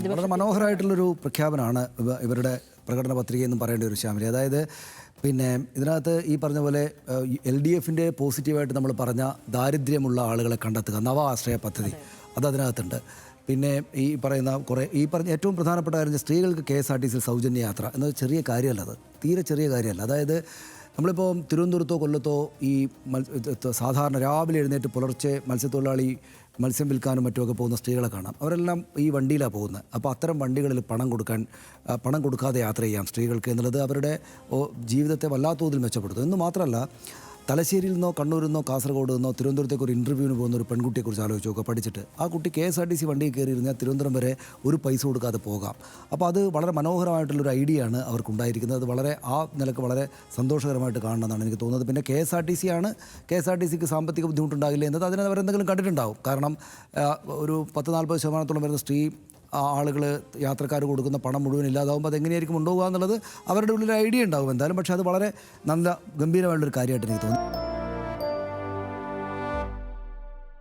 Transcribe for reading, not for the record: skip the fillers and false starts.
വളരെ മനോഹരമായിട്ടുള്ളൊരു പ്രഖ്യാപനമാണ് ഇവരുടെ പ്രകടന പത്രികയെന്നും പറയേണ്ട ഒരു ശ്യാമിലി. അതായത് പിന്നെ ഇതിനകത്ത് ഈ പറഞ്ഞ പോലെ LDFിൻ്റെ പോസിറ്റീവായിട്ട് നമ്മൾ പറഞ്ഞ ദാരിദ്ര്യമുള്ള ആളുകളെ കണ്ടെത്തുക, നവ ആശ്രയ പദ്ധതി അതിനകത്തുണ്ട്. പിന്നെ ഈ പറയുന്ന ഈ പറഞ്ഞ ഏറ്റവും പ്രധാനപ്പെട്ട കാര്യം സ്ത്രീകൾക്ക് KSRTC സൗജന്യ യാത്ര എന്നത് ചെറിയ കാര്യമല്ല, അത് തീരെ ചെറിയ കാര്യമല്ല. അതായത് നമ്മളിപ്പോൾ തിരുവനന്തപുരത്തോ കൊല്ലത്തോ ഈ സാധാരണ രാവിലെ എഴുന്നേറ്റ് പുലർച്ചെ മത്സ്യത്തൊഴിലാളി മത്സ്യം വിൽക്കാനും മറ്റുമൊക്കെ പോകുന്ന സ്ത്രീകളെ കാണാം. അവരെല്ലാം ഈ വണ്ടിയിലാണ് പോകുന്നത്. അപ്പോൾ അത്തരം വണ്ടികളിൽ പണം കൊടുക്കാതെ യാത്ര ചെയ്യാം സ്ത്രീകൾക്ക് എന്നുള്ളത് അവരുടെ ജീവിതത്തെ വല്ലാത്ത തോതിൽ മെച്ചപ്പെടുത്തും. എന്ന് മാത്രമല്ല, തലശ്ശേരിയിൽ നിന്നോ കണ്ണൂരിൽ നിന്നോ കാസർഗോഡ് നിന്നോ തിരുവനന്തപുരത്തേക്ക് ഒരു ഇൻ്റർവ്യൂവിന് പോകുന്ന ഒരു പെൺകുട്ടിയെക്കുറിച്ച് ആലോചിച്ച് നോക്കുക. പഠിച്ചിട്ട് ആ കുട്ടി KSRTC വണ്ടിയിൽ കയറിയിരുന്നാൽ തിരുവനന്തപുരം വരെ ഒരു പൈസ കൊടുക്കാതെ പോകാം. അപ്പോൾ അത് വളരെ മനോഹരമായിട്ടുള്ളൊരു ഐഡിയ ആണ് അവർക്കുണ്ടായിരിക്കുന്നത്. അത് വളരെ ആ നിലക്ക് വളരെ സന്തോഷകരമായിട്ട് കാണണമെന്നാണ് എനിക്ക് തോന്നുന്നത്. പിന്നെ KSRTCക്ക് സാമ്പത്തിക ബുദ്ധിമുട്ടുണ്ടാകില്ല എന്നത് അവരെന്തെങ്കിലും കണ്ടിട്ടുണ്ടാവും. കാരണം ഒരു 40-40% വരുന്ന സ്ത്രീ ആളുകൾ യാത്രക്കാർ കൊടുക്കുന്ന പണം മുഴുവൻ ഇല്ലാതാവുമ്പോൾ അതെങ്ങനെയായിരിക്കും ഉണ്ടാവുക എന്നുള്ളത് അവരുടെ ഉള്ളിൽ ഐഡിയ ഉണ്ടാവും എന്തായാലും. പക്ഷേ അത് വളരെ നല്ല ഗംഭീരമായിട്ടുള്ളൊരു കാര്യമായിട്ട് എനിക്ക് തോന്നുന്നു.